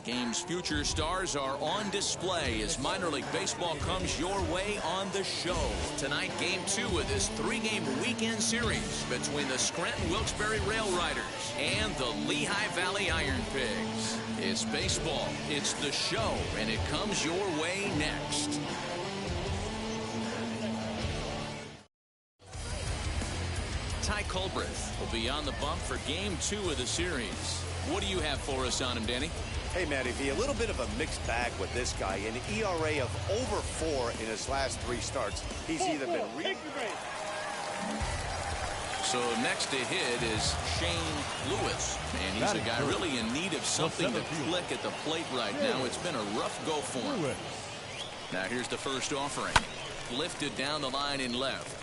Game's future stars are on display as minor league baseball comes your way on the show. Tonight, game 2 of this 3-game weekend series between the Scranton Wilkes-Barre Rail Riders and the Lehigh Valley Iron Pigs. It's baseball, it's the show, and it comes your way next. Ty Culbreth will be on the bump for game 2 of the series. What do you have for us on him, Danny? Hey, Matty V, a little bit of a mixed bag with this guy. An ERA of over 4 in his last 3 starts. He's either been really... So next to hit is Shane Lewis. And he's a guy really in need of something to click at the plate right now. It's been a rough go for him. Now here's the first offering. Lifted down the line in left.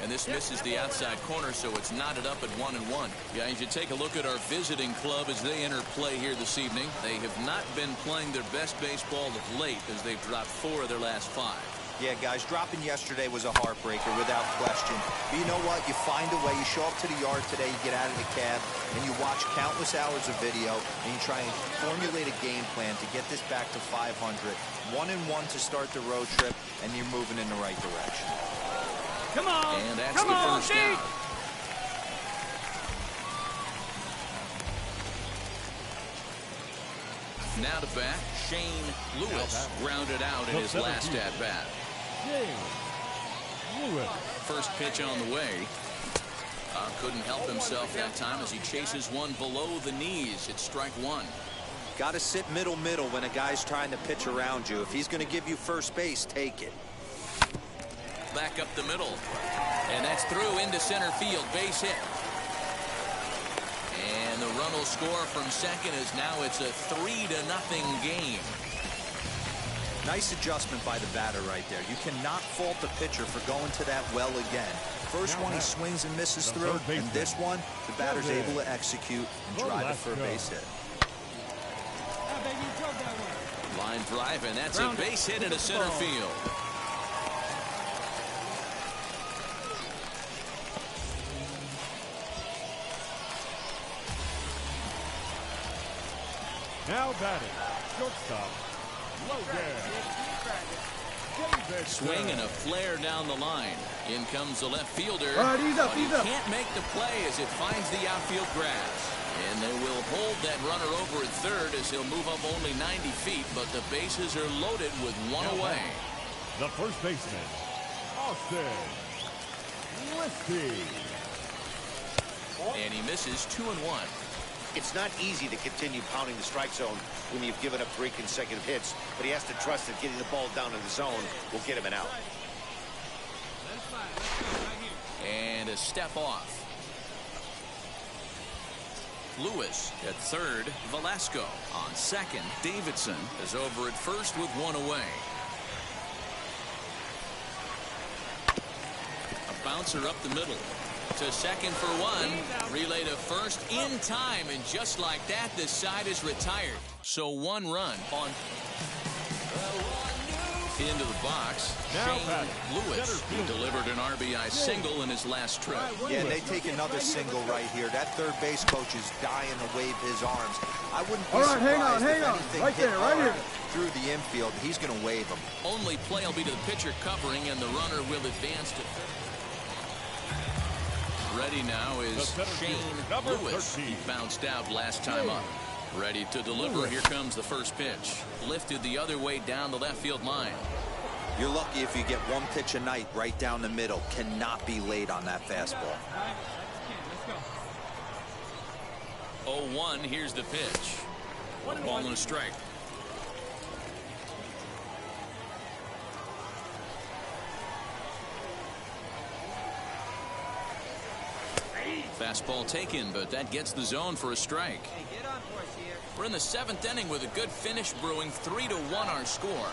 And this misses the outside corner, so it's knotted up at 1-1. Yeah, you should take a look at our visiting club as they enter play here this evening. They have not been playing their best baseball of late as they've dropped 4 of their last 5. Yeah, guys, dropping yesterday was a heartbreaker without question. But you know what? You find a way. You show up to the yard today, you get out of the cab, and you watch countless hours of video, and you try and formulate a game plan to get this back to 500. 1-1 to start the road trip, and you're moving in the right direction. Come on. And that's the first down. Now to bat, Shane Lewis grounded out in his last at-bat. First pitch on the way. Couldn't help himself that time as he chases one below the knees. It's strike 1. Got to sit middle when a guy's trying to pitch around you. If he's going to give you first base, take it. Back up the middle, and that's through into center field, base hit. And the run will score from second as now it's a 3-0 game. Nice adjustment by the batter right there. You cannot fault the pitcher for going to that well again. First one he swings and misses through, and this one the batter's able to execute and drive it for a base hit. Line drive, and that's a base hit into center field. Now batting, shortstop, Logan. Swing and a flare down the line. In comes the left fielder. All right, he's up, He can't make the play as it finds the outfield grass. And they will hold that runner over at third as he'll move up only 90 feet, but the bases are loaded with one away. The first baseman, Austin Listy. And he misses 2-1. It's not easy to continue pounding the strike zone when you've given up 3 consecutive hits, but he has to trust that getting the ball down in the zone will get him an out. And a step off. Lewis at third, Velasco on second. Davidson is over at first with 1 away. A bouncer up the middle. To second for 1. Relay to first in time, and just like that, the side is retired. So 1 run on into the box. Shane Lewis delivered an RBI single in his last trip. Yeah, and they take another single right here. That third base coach is dying to wave his arms. I wouldn't be surprised hang on. anything Right there, right here. through the infield. He's going to wave them. Only play will be to the pitcher covering, and the runner will advance to third. Ready now is Shane Lewis. He bounced out last time up. Ready to deliver. Here comes the first pitch. Lifted the other way down the left field line. You're lucky if you get 1 pitch a night right down the middle. Cannot be late on that fastball. 0-1. Here's the pitch. Ball and a strike. Fastball taken, but that gets the zone for a strike. We're in the 7th inning with a good finish brewing. 3-1 our score.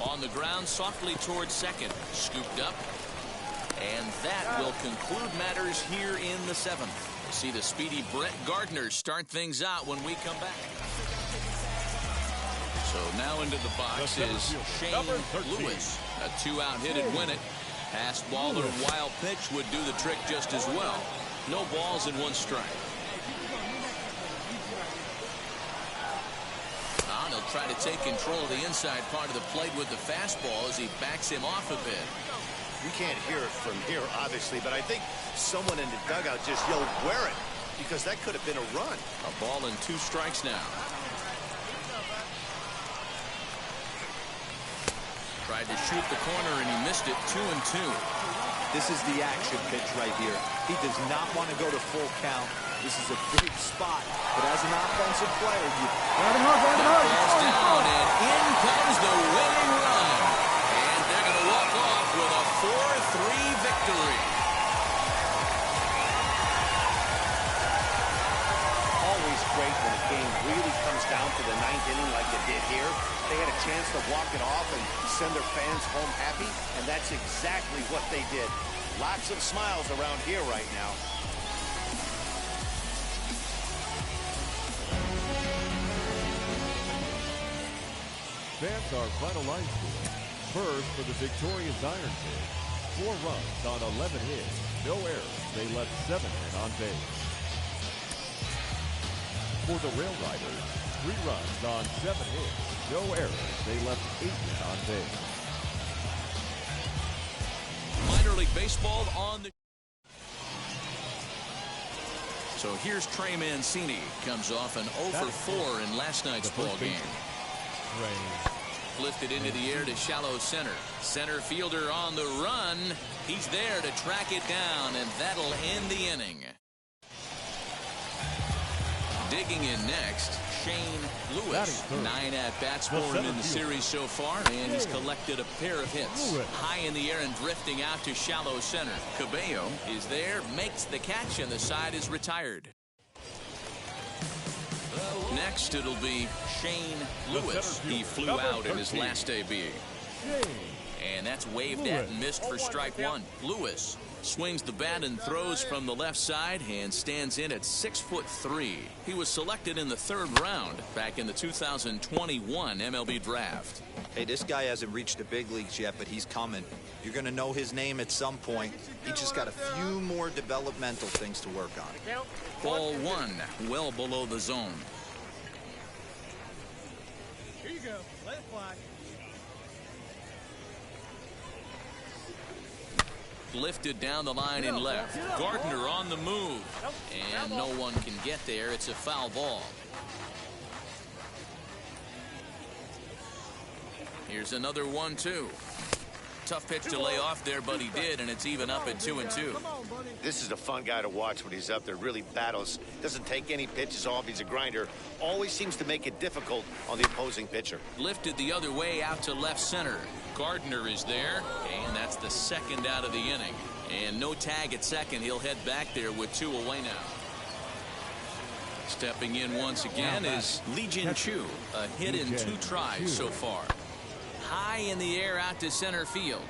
On the ground, softly towards second. Scooped up. And that will conclude matters here in the 7th. We'll see the speedy Brett Gardner start things out when we come back. So now into the box is Shane Lewis. A 2-out hit and win it. Passed ball or wild pitch would do the trick just as well. No balls and 1 strike. He'll try to take control of the inside part of the plate with the fastball as he backs him off a bit. You can't hear it from here, obviously, but I think someone in the dugout just yelled, "Wear it," because that could have been a run. A ball and 2 strikes now. Tried to shoot the corner and he missed it. 2-2. This is the action pitch right here. He does not want to go to full count. This is a big spot, but as an offensive player, you falls down and in comes the winning run, and they're going to walk off with a 4-3 victory. Always great when a game really comes down to the 9th inning like it did here. They had a chance to walk it off and send their fans home happy, and that's exactly what they did. Lots of smiles around here right now. Fans our final line score. First for the victorious Iron Kid. 4 runs on 11 hits. No errors. They left 7 men on base. For the Rail Riders, 3 runs on 7 hits. No errors. They left 8 men on base. Minor League Baseball on the... So here's Trey Mancini. Comes off an 0-for-4 in last night's ball game. Lifted into the air to shallow center. Center fielder on the run. He's there to track it down, and that'll end the inning. Digging in next, Shane Lewis. 9 at-bats for him in the series so far, and he's collected a pair of hits. High in the air and drifting out to shallow center. Cabello is there, makes the catch, and the side is retired. Next, it'll be Shane Lewis. He flew out in his last AB. And that's waved at and missed for strike 1. Lewis swings the bat and throws from the left side and stands in at 6'3". He was selected in the 3rd round back in the 2021 MLB draft. Hey, this guy hasn't reached the big leagues yet, but he's coming. You're going to know his name at some point. He just got a few more developmental things to work on. Ball 1, well below the zone. Here you go. Let it fly. Lifted down the line and left. Gardner on the move. And no one can get there. It's a foul ball. Here's another 1-2. Tough pitch to lay off there, but he did, and it's even up at 2-2. This is a fun guy to watch when he's up there. Really battles. Doesn't take any pitches off. He's a grinder. Always seems to make it difficult on the opposing pitcher. Lifted the other way out to left center. Gardner is there, and that's the 2nd out of the inning. And no tag at 2nd. He'll head back there with 2 away now. Stepping in once again is Lee Jin Chu. A hit in 2 tries so far. High in the air out to center field.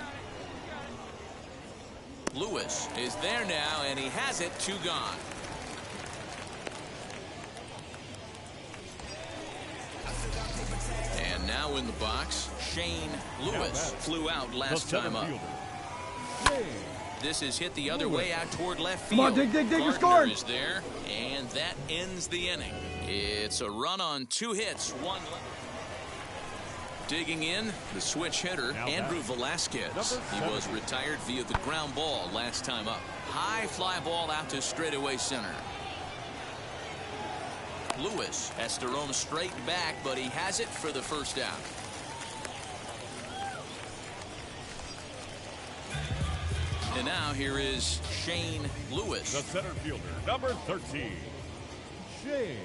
Lewis is there now, and he has it. 2 gone. And now in the box, Shane Lewis flew out last time up. This is hit the other way out toward left field. Come on, dig, you're scoring. Is there, and that ends the inning. It's a run on 2 hits, 1 left. Digging in, the switch hitter, Andrew Velasquez. He was retired via the ground ball last time up. High fly ball out to straightaway center. Lewis has to roam straight back, but he has it for the 1st out. And now here is Shane Lewis. The center fielder, number 13, Shane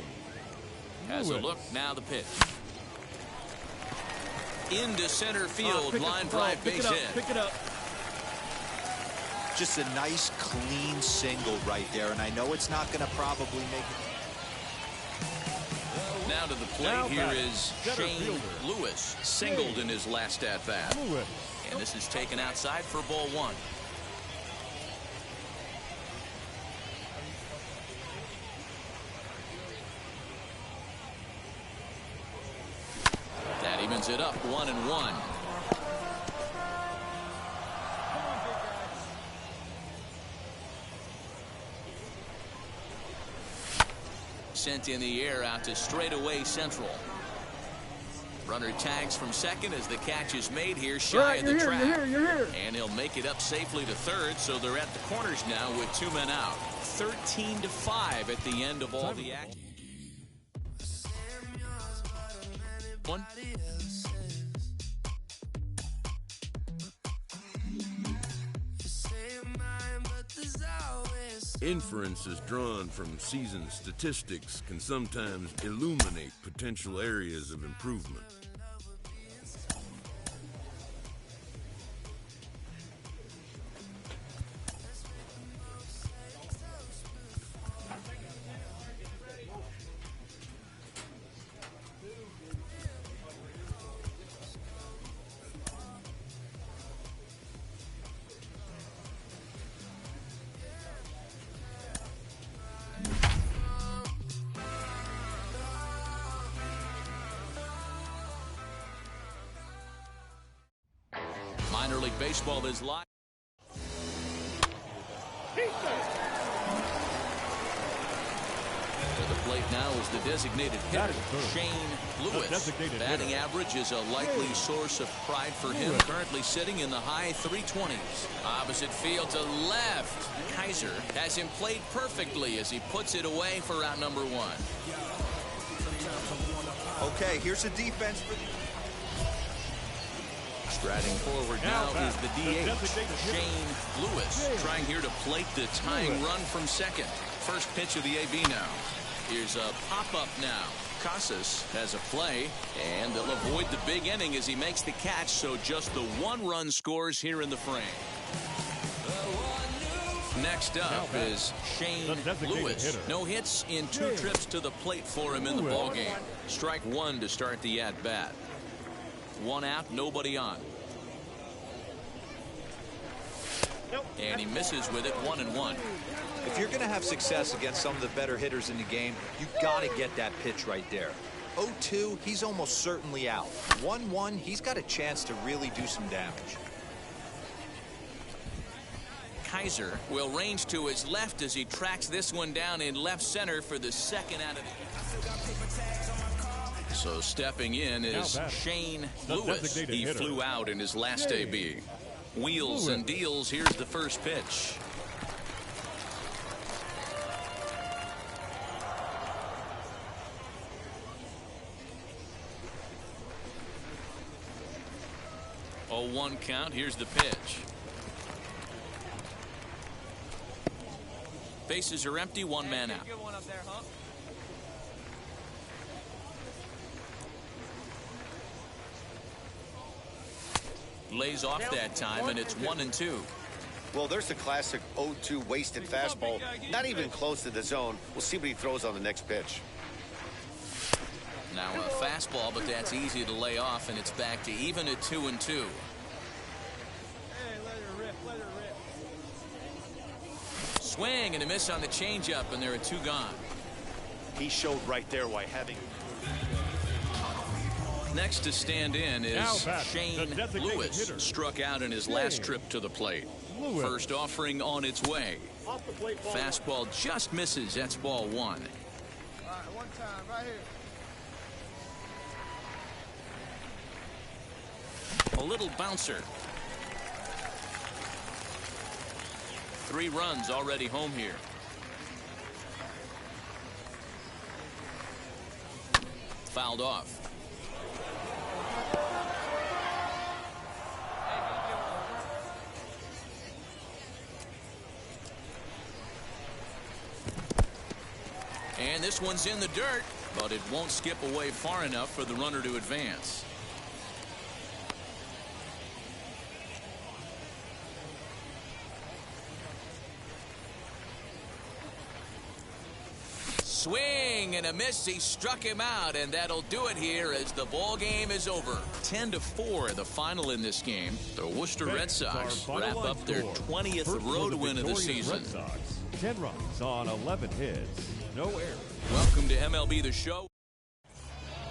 Has Lewis. a look, now the pitch. Into center field, line drive, base hit. Pick it up. Just a nice, clean single right there, and I know it's not going to probably make it. Now to the plate, here is Shane Lewis, singled in his last at-bat. And this is taken outside for ball 1. That Evens it up 1-1. Sent in the air out to straightaway central. Runner tags from second as the catch is made here shy of the track. You're here. And he'll make it up safely to third, so they're at the corners now with 2 men out. 13-5 at the end of all the action. One. Inferences drawn from season statistics can sometimes illuminate potential areas of improvement. Minor League Baseball is live. To the plate now is the designated hitter, Shane Lewis. Batting average is a likely source of pride for him. Currently sitting in the high 320s. Opposite field to left. Kaiser has him played perfectly as he puts it away for out number 1. Okay, here's the defense for the... Striding forward now is the DH, Shane Lewis, trying here to plate the tying run from second. First pitch of the AB now. Here's a pop-up now. Casas has a play, and they'll avoid the big inning as he makes the catch, so just the 1 run scores here in the frame. Next up is Shane Lewis. No hits in 2 trips to the plate for him in the ballgame. Strike 1 to start the at-bat. 1 out, nobody on. And he misses with it, 1-1. If you're going to have success against some of the better hitters in the game, you got to get that pitch right there. 0-2, he's almost certainly out. 1-1, he's got a chance to really do some damage. Kaiser will range to his left as he tracks this one down in left center for the second out of the... So stepping in is Shane Lewis. He flew out in his last AB. Wheels and deals. Here's the first pitch. Oh, 1 count. Here's the pitch. Bases are empty. 1 man out. Good one up there, huh? Lays off that time, and it's 1-2. Well, there's the classic 0-2 wasted fastball. Not even close to the zone. We'll see what he throws on the next pitch. Now a fastball, but that's easy to lay off, and it's back to even at 2-2. Hey, let her rip, let her rip. Swing and a miss on the changeup, and there are 2 gone. He showed right there why having... Next to stand in is Shane Lewis. Struck out in his last trip to the plate. First offering on its way. Fastball just misses. That's ball 1. All right, 1 time, right here. A little bouncer. 3 runs already home here. Fouled off. And this one's in the dirt, but it won't skip away far enough for the runner to advance. Swing and a miss. He struck him out, and that'll do it here as the ball game is over. 10-4, the final in this game. The Worcester Red Sox wrap up their 20th road win of the season. 10 runs on 11 hits, no errors. Welcome to MLB The Show.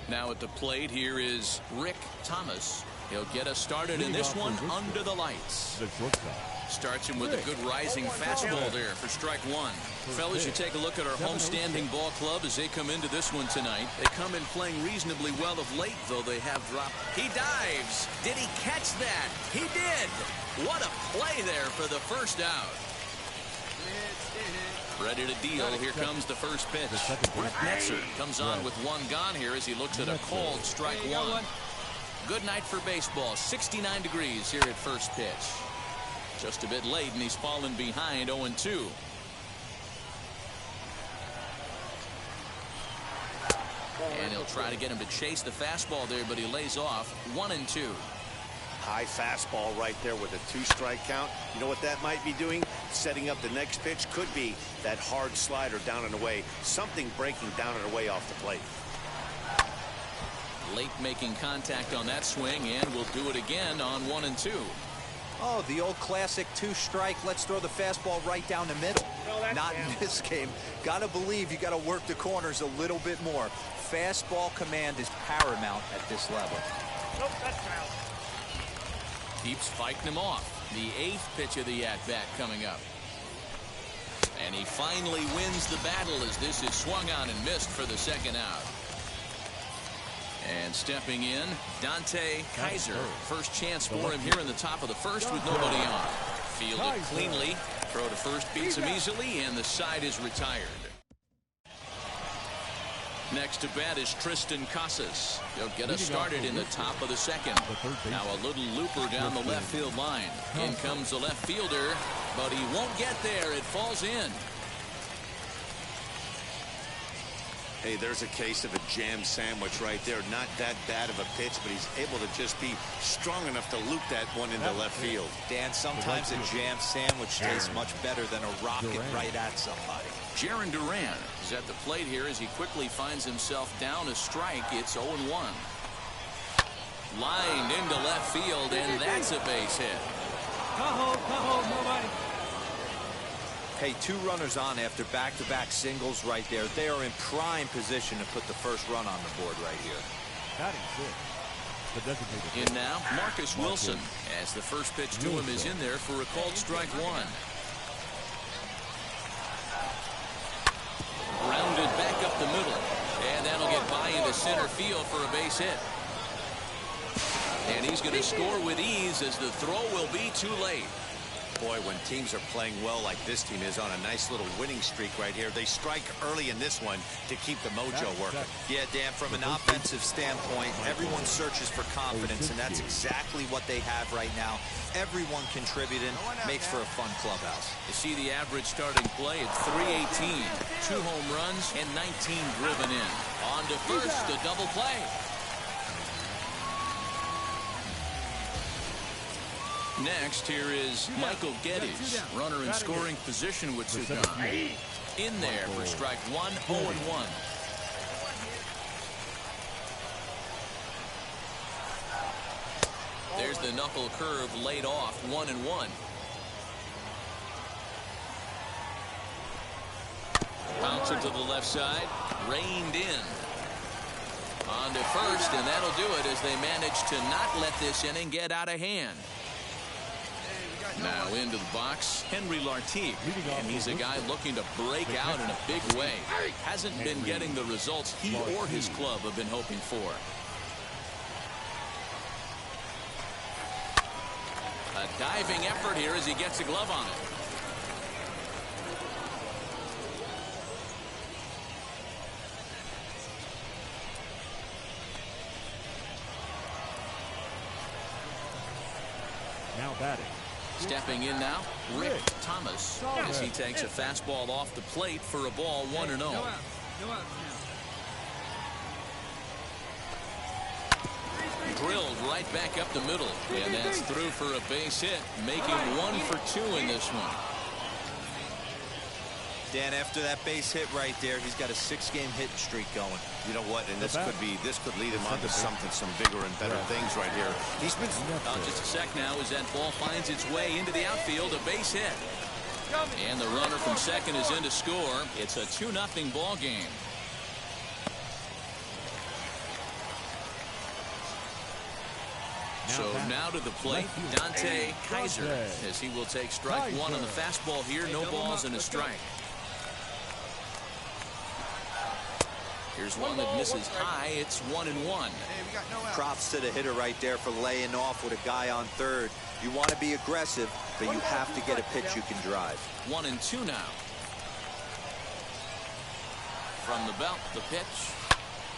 Now at the plate, here is Rick Thomas. He'll get us started in this one under the lights. The shortstop. Starts him with a good rising fastball there for strike one. Fellas, you take a look at our homestanding ball club as they come into this one tonight. They come in playing reasonably well of late, though they have dropped. He dives. Did he catch that? He did. What a play there for the first out. Ready to deal. Here comes the first pitch. Brett Netzer comes on with one gone here as he looks at a called strike one. Good night for baseball. 69 degrees here at first pitch. Just a bit late, and he's fallen behind 0-2. And he'll try to get him to chase the fastball there, but he lays off 1-2. High fastball right there with a 2-strike count. You know what that might be doing? Setting up the next pitch. Could be that hard slider down and away. Something breaking down and away off the plate. Late making contact on that swing, and we'll do it again on 1-2. Oh, the old classic 2-strike. Let's throw the fastball right down the middle. Not in this game. Gotta believe you gotta work the corners a little bit more. Fastball command is paramount at this level. Keeps fighting him off. The 8th pitch of the at-bat coming up. And he finally wins the battle as this is swung on and missed for the second out. And stepping in, Dante Kaiser. First chance for him here in the top of the first with nobody on. Fielded cleanly. Throw to first beats him easily, and the side is retired. Next to bat is Tristan Casas. He'll get us started in the top of the second. Now a little looper down the left field line. In comes the left fielder, but he won't get there. It falls in. Hey, there's a case of a jam sandwich right there. Not that bad of a pitch, but he's able to just be strong enough to loop that one into left field. Dan, sometimes a jam sandwich tastes much better than a rocket right at somebody. Jaron Duran is at the plate here as he quickly finds himself down a strike. It's 0-1. Lined into left field, and that's a base hit. Nobody. Hey, 2 runners on after back-to-back singles right there. They are in prime position to put the first run on the board right here. In now, Marcus Wilson, as the first pitch to him is in there for a called strike one. Rounded back up the middle, and that'll get by into center field for a base hit. And he's going to score with ease as the throw will be too late. Boy, when teams are playing well like this team is on a nice little winning streak right here, they strike early in this one to keep the mojo working. Yeah, Dan, from an offensive standpoint, everyone searches for confidence, and that's exactly what they have right now. Everyone contributing makes for a fun clubhouse. You see the average starting play at 318. 2 home runs and 19 driven in. On to first, a double play. Next, here is Michael Geddes, runner in scoring position with 2 gone. In there for strike one, 0-1. There's the knuckle curve laid off, 1-1. Bouncer to the left side, reined in. On to first, and that'll do it as they manage to not let this inning get out of hand. Now into the box, Henry Lartigue, and he's a guy looking to break out in a big way. Hasn't been getting the results he or his club have been hoping for. A diving effort here as he gets a glove on it. Now batting. Stepping in now, Rick Thomas, as he takes a fastball off the plate for a ball, 1-0. Drilled right back up the middle, and that's through for a base hit, making 1 for 2 in this one. Dan, after that base hit right there, he's got a 6-game hitting streak going. You know what? And this could lead him on to some bigger and better things right here. He's been just a sec now as that ball finds its way into the outfield, a base hit. And the runner from second is in to score. It's a 2-0 ball game. So now to the plate, Dante Kaiser, as he will take strike one on the fastball here. No balls and a strike. Here's one that misses high. It's 1-1. Props to the hitter right there for laying off with a guy on third. You want to be aggressive, but you have to get a pitch you can drive. 1-2 now. From the belt, the pitch.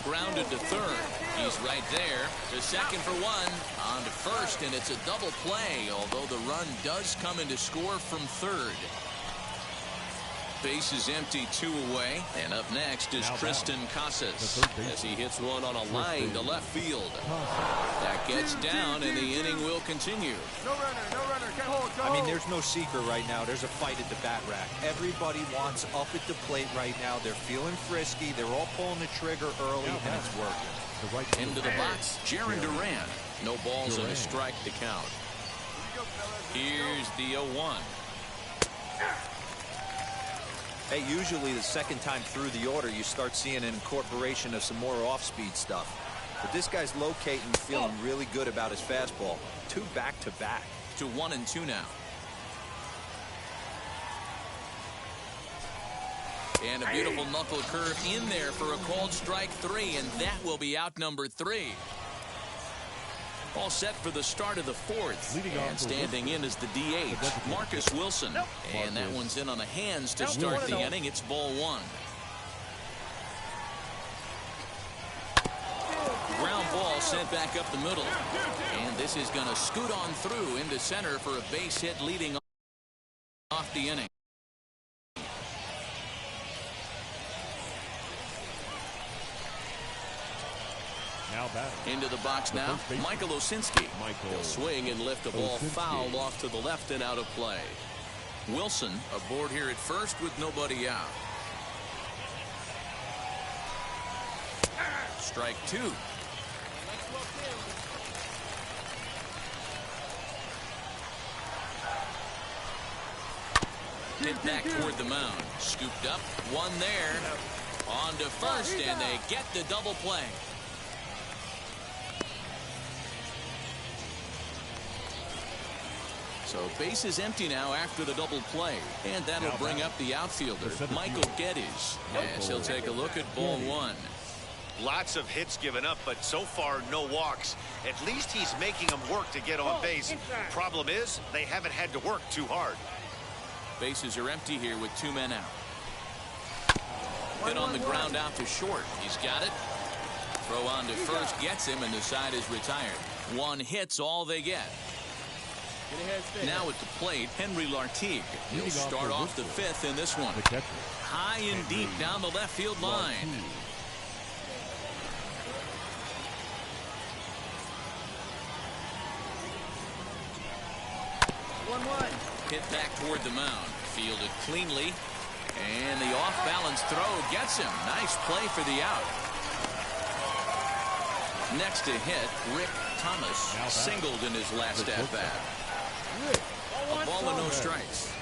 Grounded to third. He's right there. To second for one. On to first, and it's a double play, although the run does come in to score from third. Base is empty, 2 away. And up next is Tristan Casas as he hits one on a line to left field. That gets down, and the inning will continue. No runner, no runner. Can't hold. I mean, there's no secret right now. There's a fight at the bat rack. Everybody wants up at the plate right now. They're feeling frisky. They're all pulling the trigger early, and it's working. Into the box, Jaron Duran. No balls and a strike to count. Here's the 0-1. Hey, usually the second time through the order, you start seeing an incorporation of some more off-speed stuff. But this guy's locating, feeling really good about his fastball. 2 back-to-back. To 1-2 now. And a beautiful knuckle curve in there for a called strike 3, and that will be out number 3. All set for the start of the 4th. And standing in is the DH, Marcus Wilson. And that one's in on the hands to start the inning. It's ball 1. Ground ball sent back up the middle. And this is going to scoot on through into center for a base hit leading off the inning. Into the box now, Michael Osinski. He'll swing and lift the ball foul off to the left and out of play. Wilson aboard here at first with nobody out. Strike 2. Hit back toward the mound. Scooped up, one there. On to first, and they get the double play. So base is empty now after the double play. And that'll bring up the outfielder, Michael Geddes, as he'll take a look at ball 1. Lots of hits given up, but so far no walks. At least he's making them work to get on base. Problem is, they haven't had to work too hard. Bases are empty here with 2 men out. Hit on the ground out to short. He's got it. Throw on to first gets him, and the side is retired. 1 hit's all they get. Now at the plate, Henry Lartigue. He'll start off the 5th in this one. High and deep down the left field line. Hit back toward the mound. Fielded cleanly. And the off-balance throw gets him. Nice play for the out. Next to hit, Rick Thomas singled in his last at-bat. A ball and no strikes.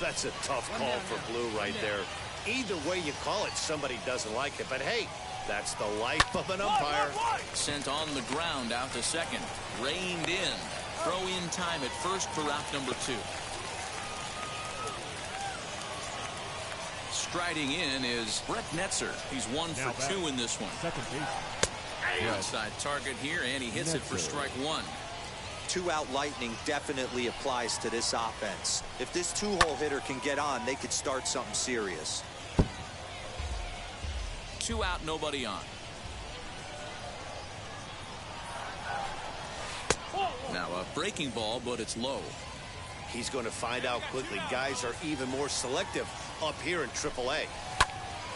That's a tough call for Blue right there. Either way you call it, somebody doesn't like it. But hey, that's the life of an umpire. Sent on the ground out to second. Reined in. Throw in time at first for out number 2. Striding in is Brett Netzer. He's 1 for 2 in this one. Outside target here, and he hits it for strike 1. 2-out lightning definitely applies to this offense. If this 2-hole hitter can get on, they could start something serious. 2 out, nobody on. Now a breaking ball, but it's low. He's going to find out quickly. Guys are even more selective up here in AAA.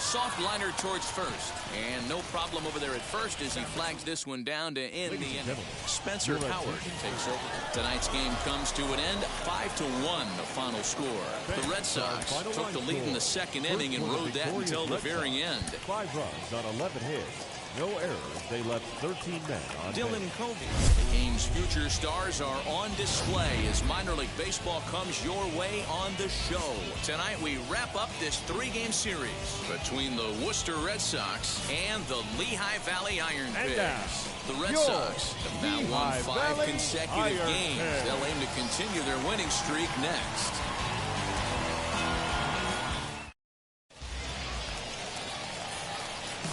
Soft liner towards first, and no problem over there at first as he flags this one down to end the inning. Spencer Howard takes over. Tonight's game comes to an end, 5-1 the final score. The Red Sox took the lead in the 2nd inning and rode that until the very end. 5 runs on 11 hits. No errors. They left 13 men on base. Dylan Covey. The game's future stars are on display as minor league baseball comes your way on the show. Tonight we wrap up this three-game series between the Worcester Red Sox and the Lehigh Valley Iron Pigs. The Red Sox have now won 5 consecutive games. They'll aim to continue their winning streak next.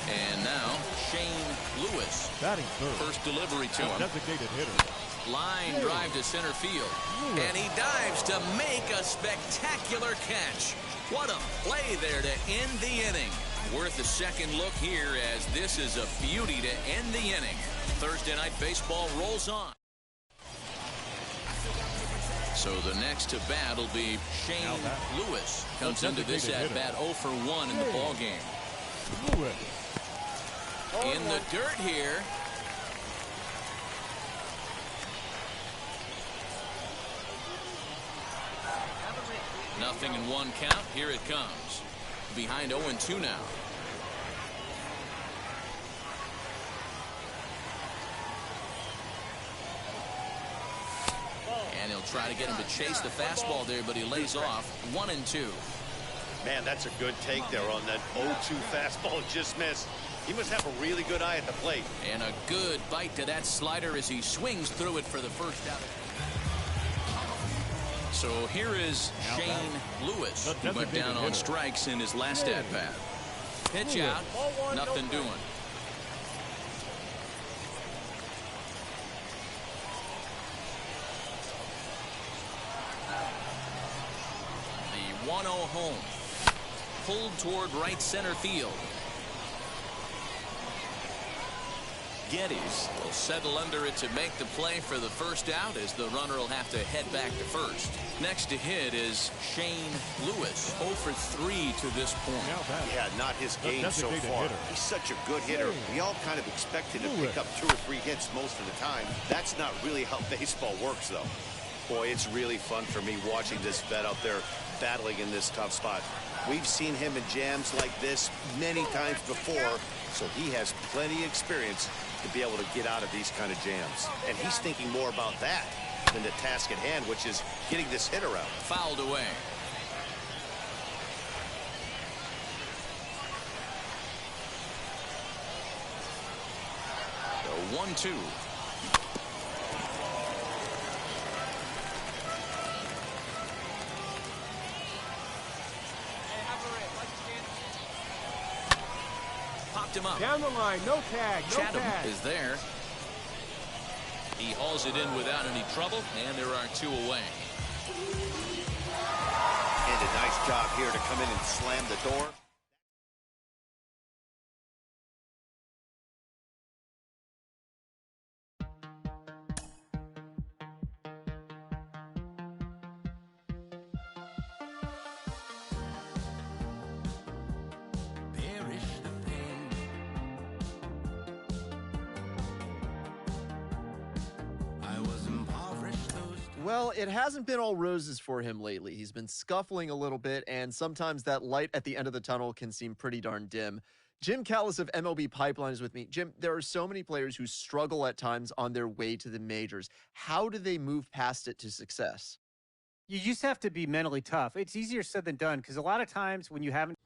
And now, Shane Lewis. Batting third. First delivery to him. Designated hitter. Line drive to center field. And he dives to make a spectacular catch. What a play there to end the inning. Worth a second look here as this is a beauty to end the inning. Thursday night baseball rolls on. So the next to bat will be Shane Lewis. Comes into this at-bat 0 for 1 in the ballgame. Lewis. In the dirt here. Nothing in one count. Here it comes. Behind 0-2 now. And he'll try to get him to chase the fastball there, but he lays off. 1-2. Man, that's a good take there on that 0-2 fastball just missed. He must have a really good eye at the plate. And a good bite to that slider as he swings through it for the first out. So here is Shane Lewis, who went down on strikes in his last at-bat. Pitch out, nothing doing. The 1-0 home. Pulled toward right center field. Geddes will settle under it to make the play for the first out as the runner will have to head back to first. Next to hit is Shane Lewis, 0 for 3 to this point. Yeah, not his game so far. He's such a good hitter. We all kind of expected him to pick up 2 or 3 hits most of the time. That's not really how baseball works, though. Boy, it's really fun for me watching this vet out there battling in this tough spot. We've seen him in jams like this many times before, so he has plenty of experience to be able to get out of these kind of jams. And he's thinking more about that than the task at hand, which is getting this hitter out. Fouled away. The 1-2. Popped him up. Down the line, no tag, no Chatham tag. is there. He hauls it in without any trouble, and there are 2 away. And a nice job here to come in and slam the door. Well, it hasn't been all roses for him lately. He's been scuffling a little bit, and sometimes that light at the end of the tunnel can seem pretty darn dim. Jim Callis of MLB Pipeline is with me. Jim, there are so many players who struggle at times on their way to the majors. How do they move past it to success? You just have to be mentally tough. It's easier said than done because a lot of times when you haven't